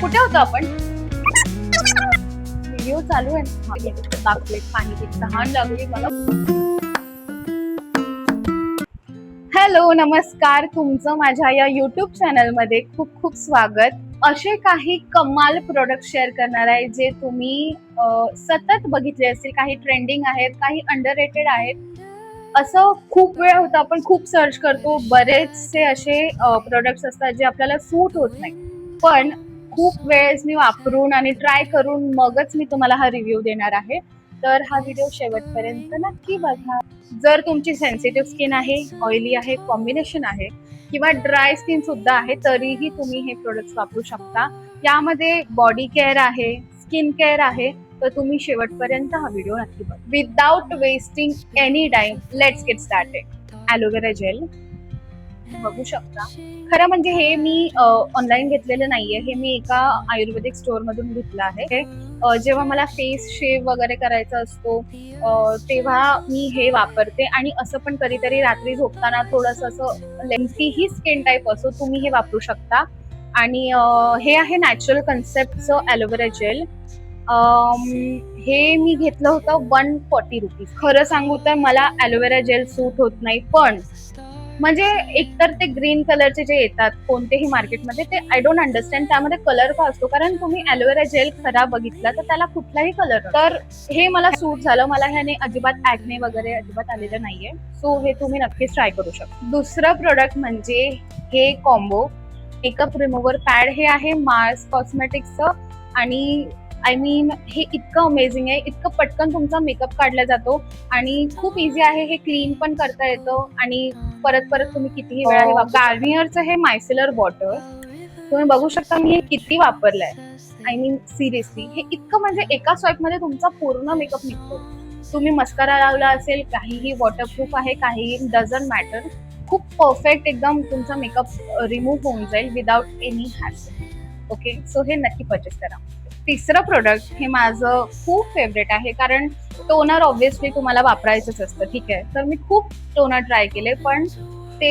कुठे होतो आपण? व्हिडिओ चालू आहे. दाखवले पाणी किती तहान लागली मला. हॅलो, नमस्कार. तुमचं माझ्या या युट्यूब चॅनलमध्ये खूप खूप स्वागत. असे काही कमाल प्रोडक्ट शेअर करणार आहे जे तुम्ही सतत बघितले असतील. काही ट्रेंडिंग आहेत, काही अंडररेटेड आहेत. असं खूप वेळ होतं, आपण खूप सर्च करतो, बरेचसे असे प्रोडक्ट्स असतात जे आपल्याला सूट होत नाही, पण खूप वेळेस मी वापरून आणि ट्राय करून मगच मी तुम्हाला हा रिव्ह्यू देणार आहे. तर हा व्हिडिओ शेवटपर्यंत नक्की बघा. जर तुमची सेन्सिटिव्ह स्किन आहे, ऑइली आहे, कॉम्बिनेशन आहे किंवा ड्राय स्किन सुद्धा आहे, तरीही तुम्ही हे प्रोडक्ट्स वापरू शकता. यामध्ये बॉडी केअर आहे, स्किन केअर आहे, तर तुम्ही शेवटपर्यंत हा व्हिडिओ नक्की बघा. Without wasting any time, let's get started. Aloe vera gel बघू शकता. खरं म्हणजे हे मी ऑनलाईन घेतलेलं नाहीये, हे मी एका आयुर्वेदिक स्टोअर मधून घेतलं आहे. जेव्हा मला फेस शेव वगैरे करायचा असतो तेव्हा मी हे वापरते. आणि असं पण कधीतरी रात्री झोपताना थोडंसं असं लेंथीही स्किन टाईप असो, तुम्ही हे वापरू शकता. आणि हे आहे नॅचरल कन्सेप्टचं ॲलोवेरा जेल. हे मी घेतलं होतं 140 रुपीज. खरं सांगू तर मला ॲलोवेरा जेल सूट होत नाही, पण म्हणजे एकतर ते ग्रीन कलरचे जे येतात कोणतेही मार्केटमध्ये, ते आय डोंट अंडरस्टँड त्यामध्ये कलर का असतो. कारण तुम्ही ॲलोवेरा जेल खरा बघितला तर त्याला कुठलाही कलर, तर हे मला सूट झालं. मला ह्याने अजिबात ॲक्ने वगैरे अजिबात आलेलं नाहीये. सो हे तुम्ही नक्कीच ट्राय करू शकता. दुसरं प्रोडक्ट म्हणजे हे कॉम्बो मेकअप रिमूव्हर पॅड. हे आहे मार्स कॉस्मेटिक्सचं. आणि आय मीन हे इतकं अमेझिंग आहे, इतकं पटकन तुमचा मेकअप काढला जातो आणि खूप इझी आहे. हे क्लीन पण करता येतं आणि परत परत तुम्ही कितीही वेळा हे गार्नियरचं हे मायसेलर वॉटर तुम्ही बघू शकता. मी हे किती वापरलंय. आय मीन सिरियसली हे इतकं म्हणजे एका स्वाईप मध्ये तुमचा पूर्ण मेकअप निघतो. तुम्ही मस्कारा लावला असेल, काहीही वॉटरप्रूफ आहे, काहीही डझंट मॅटर. खूप परफेक्ट एकदम तुमचा मेकअप रिमूव्ह होऊन जाईल without any hassle. Okay, so हे नक्की परचेस करा. तिसरं प्रोडक्ट हे माझं खूप फेवरेट आहे, कारण टोनर ऑब्व्हियसली तुम्हाला वापरायचंच असतं. ठीक आहे, तर मी खूप टोनर ट्राय केले, पण ते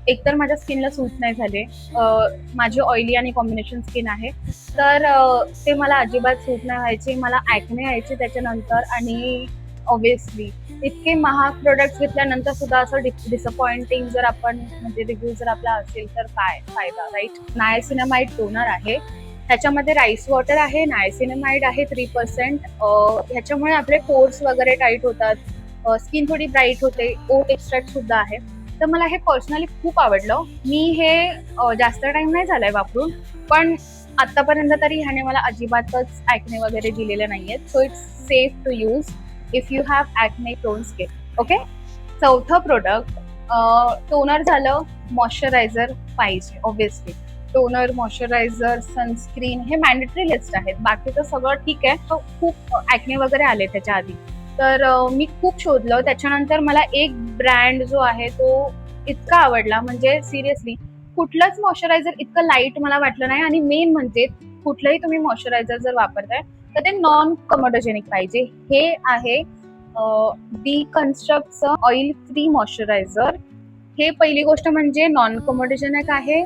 एकतर माझ्या स्किनला सूट नाही झाले. माझी ऑइली आणि कॉम्बिनेशन स्किन आहे, तर ते मला अजिबात सूट नाही व्हायचे. मला ॲक्ने यायचे त्याच्यानंतर. आणि ऑब्व्हियसली इतके महाग प्रोडक्ट्स घेतल्यानंतर सुद्धा असं डिसअपॉइंटिंग जर आपण म्हणजे रिव्ह्यू जर आपला असेल तर काय फायदा, राईट? नायसिनामाइड टोनर आहे, ह्याच्यामध्ये राईस वॉटर आहे, नायसिनामाइड आहे 3%. ह्याच्यामुळे आपले पोर्स वगैरे टाईट होतात, स्किन थोडी ब्राईट होते. ओट एक्स्ट्रॅक्ट सुद्धा आहे. तर मला हे पर्सनली खूप आवडलं. मी हे जास्त टाइम नाही झालाय वापरून, पण आतापर्यंत तरी ह्याने मला अजिबातच ॲक्ने वगैरे दिलेले नाहीयेत. So it's safe to use if you have acne prone skin. Okay, चौथं प्रोडक्ट टोनर झालं. मॉइश्चरायझर पाहिजे ऑब्व्हियसली. टोनर, मॉइश्चरायझर, सनस्क्रीन हे मॅन्डेटरी लिस्ट आहेत. बाकीचं सगळं ठीक आहे. खूप ॲक्ने वगैरे आले त्याच्या आधी, तर मी खूप शोधलं. त्याच्यानंतर मला एक ब्रँड जो आहे तो इतका आवडला, म्हणजे सिरियसली कुठलंच मॉइश्चरायझर इतकं लाईट मला वाटलं नाही. आणि मेन म्हणजे कुठलंही तुम्ही मॉइश्चरायझर जर वापरताय तर ते नॉन कमोडोजेनिक पाहिजे. हे आहे डी कन्स्ट्रक्टचं ऑइल फ्री मॉइश्चरायझर. हे पहिली गोष्ट म्हणजे नॉन कमोडोजेनिक आहे.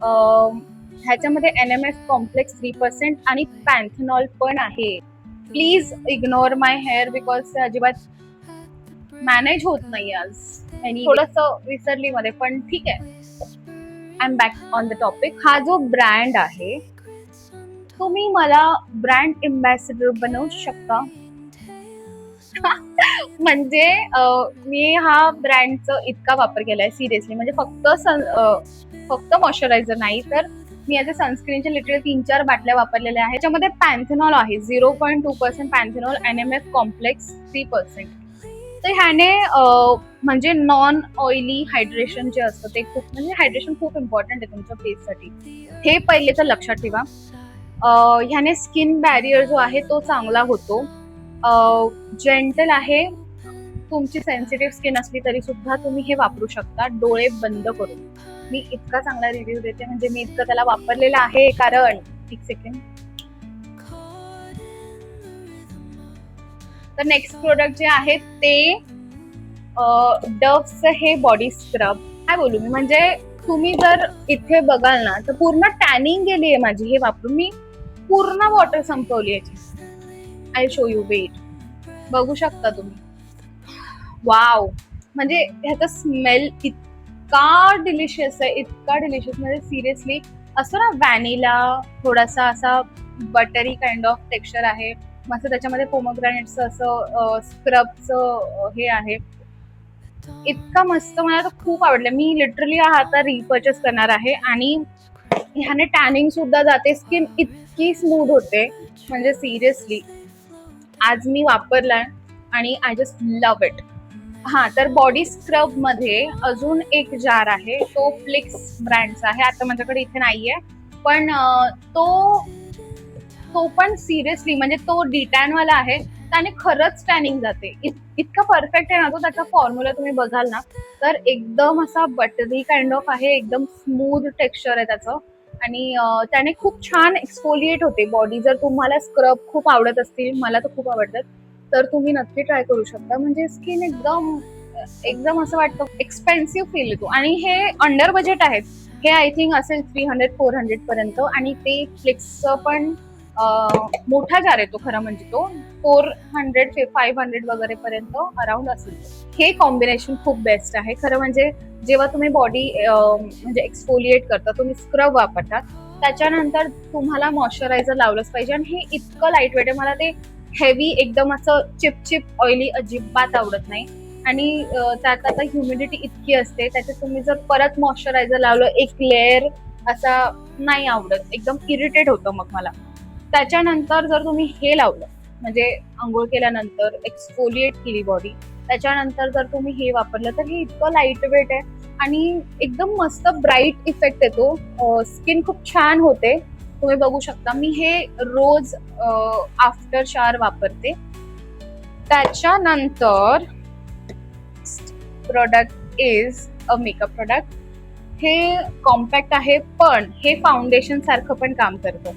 ह्याच्यामध्ये NMF कॉम्प्लेक्स 3% आणि पॅन्थेनॉल पण आहे. Please ignore my hair because ते अजिबात मॅनेज होत नाही आज. आणि थोडंसं विसरली मध्ये, पण ठीक आहे. I am back on the topic. हा जो ब्रँड आहे, तुम्ही मला ब्रँड एम्बॅसिडर बनवू शकता. म्हणजे मी हा ब्रँडचा इतका वापर केलाय सिरियसली. म्हणजे फक्त मॉइश्चरायझर नाही, तर मी याचे सनस्क्रीनचे लिटरली 3-4 बाटल्या वापरलेल्या आहेत. त्याच्यामध्ये पॅन्थेनॉल आहे, 0.2% पॅन्थेनॉल, NMF कॉम्प्लेक्स 3%. तर ह्याने म्हणजे नॉन ऑइली हायड्रेशन जे असतं ते खूप, म्हणजे हायड्रेशन खूप इम्पॉर्टंट आहे तुमच्या फेससाठी. हे पहिले तर लक्षात ठेवा. ह्याने स्किन बॅरियर जो आहे तो चांगला होतो. जेंटल आहे. तुमची सेन्सिटिव्ह स्किन असली तरी सुद्धा तुम्ही हे वापरू शकता डोळे बंद करून. मी इतका चांगला रिव्ह्यू देते, म्हणजे मी इतकं त्याला वापरलेलं आहे. कारण एक सेकंड, तर नेक्स्ट प्रोडक्ट जे आहे ते डव्हचं हे बॉडी स्क्रब. काय बोलू मी, म्हणजे तुम्ही जर इथे बघाल ना तर पूर्ण टॅनिंग गेली आहे माझी हे वापरून. मी पूर्ण बॉटल संपवली याची. आय शो यू, वेट, बघू शकता तुम्ही. वाव, म्हणजे ह्याचा स्मेल इतका डिलिशियस आहे, इतका डिलिशियस. म्हणजे सिरियसली असं ना, व्हॅनिला, थोडासा असा बटरी काइंड ऑफ टेक्स्चर आहे. मस्त त्याच्यामध्ये पोमोग्रॅनेटचं असं स्क्रबचं हे आहे. इतका मस्त, मला तर खूप आवडलं. मी लिटरली हा आता रिपर्चेस करणार आहे. आणि ह्याने टॅनिंग सुद्धा जाते, स्किन इतकी स्मूथ होते, म्हणजे सिरियसली आज मी वापरलाय आणि आय जस्ट लव्ह इट. हा, तर बॉडी स्क्रब मध्ये अजून एक जार आहे, तो फ्लिक्स ब्रँडचा आहे. आता माझ्याकडे इथे नाहीये, पण तो पण सिरियसली म्हणजे तो डिटॅन वाला आहे. त्याने खरंच टॅनिंग जाते. इतका परफेक्ट आहे ना तो. त्याचा फॉर्म्युला तुम्ही बघाल ना, तर एकदम असा बटरी काइंड ऑफ आहे, एकदम स्मूथ टेक्स्चर आहे त्याचं. आणि त्याने खूप छान एक्सफोलिएट होते बॉडी. जर तुम्हाला स्क्रब खूप आवडत असतील, मला तर खूप आवडतात, तर तुम्ही नक्की ट्राय करू शकता. म्हणजे स्किन एकदम एकदम असं वाटतं एक्सपेन्सिव्ह फील येतो. आणि हे अंडर बजेट आहेत. हे आय थिंक असेल 300-400 पर्यंत. आणि ते फ्लिक्सचं पण मोठा जार आहे तो, खरं म्हणजे तो 400-500 वगैरे पर्यंत अराउंड असेल. हे कॉम्बिनेशन खूप बेस्ट आहे खरं म्हणजे. जेव्हा तुम्ही बॉडी म्हणजे एक्सफोलिएट करता, तुम्ही स्क्रब वापरता, त्याच्यानंतर तुम्हाला मॉइश्चरायझर लावलंच पाहिजे. आणि हे इतकं लाईट वेट आहे. मला ते हेवी एकदम असं चिपचिप ऑइली अजिबात आवडत नाही. आणि त्यात आता ह्युमिडिटी इतकी असते, त्याच्यात तुम्ही जर परत मॉइश्चरायझर लावलं एक लेअर, असा नाही आवडत, एकदम इरिटेट होतं मग मला. त्याच्यानंतर जर तुम्ही हे लावलं, म्हणजे आंघोळ केल्यानंतर एक्सफोलिएट केली बॉडी, त्याच्यानंतर जर तुम्ही हे वापरलं, तर हे इतकं लाईट वेट आहे आणि एकदम मस्त ब्राईट इफेक्ट येतो. स्किन खूप छान होते. तुम्ही बघू शकता, मी हे रोज आफ्टर शॉवर वापरते. त्याच्यानंतर product is a makeup product. हे कॉम्पॅक्ट आहे, पण हे फाउंडेशन सारखं पण काम करतं.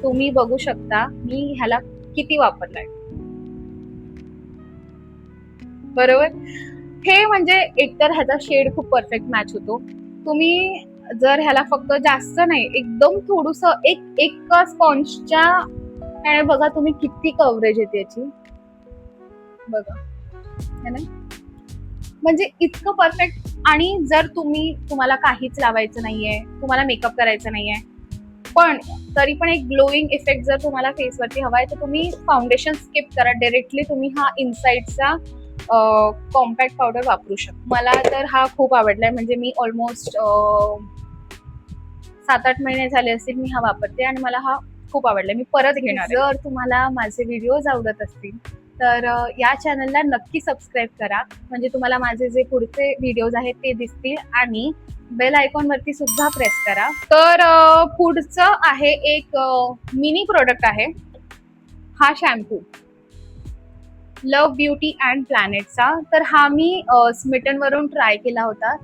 तुम्ही बघू शकता मी ह्याला किती वापरलाय, बरोबर. हे म्हणजे एकतर ह्याचा शेड खूप परफेक्ट मॅच होतो. तुम्ही जर ह्याला फक्त जास्त नाही, एकदम थोडस एक स्पॉन्जच्या त्याने बघा तुम्ही किती कव्हरेज येते याची, बघा है ना, म्हणजे इतकं परफेक्ट. आणि जर तुम्हाला काहीच लावायचं नाहीये, तुम्हाला मेकअप करायचं नाहीये, पण तरी पण एक ग्लोईंग इफेक्ट जर तुम्हाला फेसवरती हवाय, तर तुम्ही फाउंडेशन स्किप करा, डायरेक्टली तुम्ही हा इनसाइडचा कॉम्पॅक्ट पावडर वापरू शकता. मला तर हा खूप आवडलाय. म्हणजे मी ऑलमोस्ट 7-8 महिने झाले असतील मी हा वापरते आणि मला हा खूप आवडलाय. मी परत घेणार. जर तुम्हाला माझे व्हिडिओज आवडत असतील, तर या चॅनलला नक्की सबस्क्राईब करा, म्हणजे तुम्हाला माझे जे पुढचे व्हिडिओज आहेत ते दिसतील. आणि बेल आयकॉन वरती सुद्धा प्रेस करा. तर पुढचं आहे एक मिनी प्रोडक्ट आहे, हा शॅम्पू लव्ह ब्युटी अँड प्लॅनेटचा. तर हा मी स्मिटन वरून ट्राय केला होता.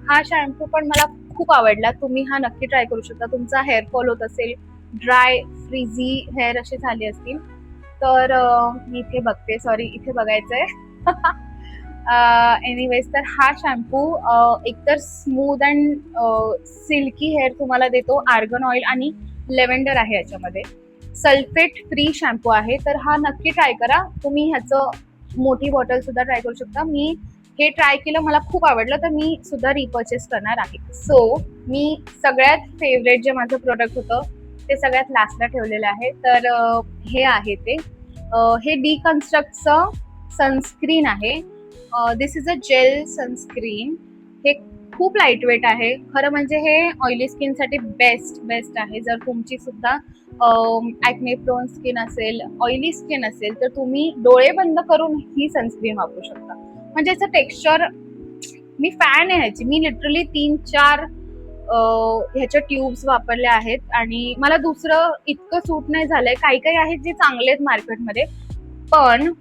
हा शॅम्पू पण मला खूप आवडला. तुम्ही हा नक्की ट्राय करू शकता. तुमचा हेअरफॉल होत असेल, ड्राय फ्रीझी हेअर असे झाले असतील, तर मी इथे बघते, सॉरी इथे बघायचंय. एनिवेज, तर हा शॅम्पू एकतर स्मूथ अँड सिल्की हेअर तुम्हाला देतो. आर्गन ऑइल आणि लेव्हेंडर आहे याच्यामध्ये. सल्फेट फ्री शॅम्पू आहे, तर हा नक्की ट्राय करा. तुम्ही ह्याचं मोठी बॉटल सुद्धा ट्राय करू शकता. मी हे ट्राय केलं, मला खूप आवडलं, तर मी सुद्धा रिपर्चेस करणार आहे. सो मी सगळ्यात फेवरेट जे माझं प्रोडक्ट होतं ते सगळ्यात लास्टला ठेवलेलं आहे. तर हे आहे ते, हे डिकन्स्ट्रक्टचं सनस्क्रीन आहे. दिस इज अ जेल सनस्क्रीन. हे खूप लाईट वेट आहे. खरं म्हणजे हे ऑइली स्किनसाठी बेस्ट आहे. जर तुमची सुद्धा ॲक्ने प्रोन स्किन असेल, ऑइली स्किन असेल, तर तुम्ही डोळे बंद करून ही सनस्क्रीन वापरू शकता. म्हणजे याचं टेक्स्चर, मी फॅन आहे ह्याची. मी लिटरली 3-4 ह्याच्या ट्यूब्स वापरल्या आहेत आणि मला दुसरं इतकं सूट नाही झालंय. काही आहेत जे चांगले आहेत मार्केटमध्ये, पण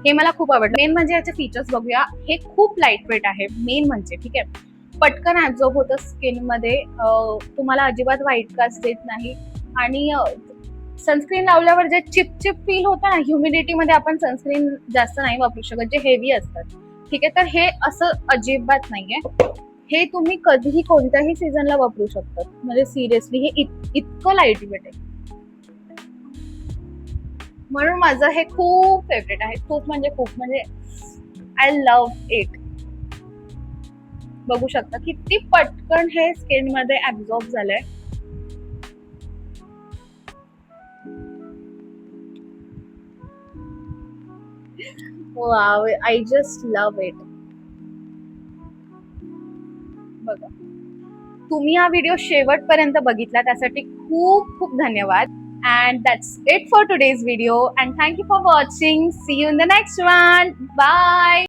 हे मला खूप आवडलं. मेन म्हणजे याचे फीचर्स बघूया. हे खूप लाईट वेट आहे मेन म्हणजे, ठीक आहे. पटकन ऍब्झॉर्ब होतं स्किनमध्ये, तुम्हाला अजिबात व्हाईट कास्ट देत नाही. आणि सनस्क्रीन लावल्यावर जे चिपचिप फील होतं ना, ह्युमिडिटीमध्ये आपण सनस्क्रीन जास्त नाही वापरू शकत, जे हेवी असतात, ठीक आहे. तर हे असं अजिबात नाहीये. हे तुम्ही कधीही कोणत्याही सीझनला वापरू शकतात. म्हणजे सिरियसली हे इतकं लाईट वेट आहे. म्हणून माझं हे खूप फेवरेट आहे. खूप म्हणजे आय लव्ह इट. बघू शकता किती पटकन हे स्किन मध्ये ऍब्झॉर्ब झालंय. Wow, I just love it. बघा, तुम्ही हा व्हिडिओ शेवटपर्यंत बघितला त्यासाठी खूप खूप धन्यवाद. And that's it for today's video. And thank you for watching. See you in the next one. Bye.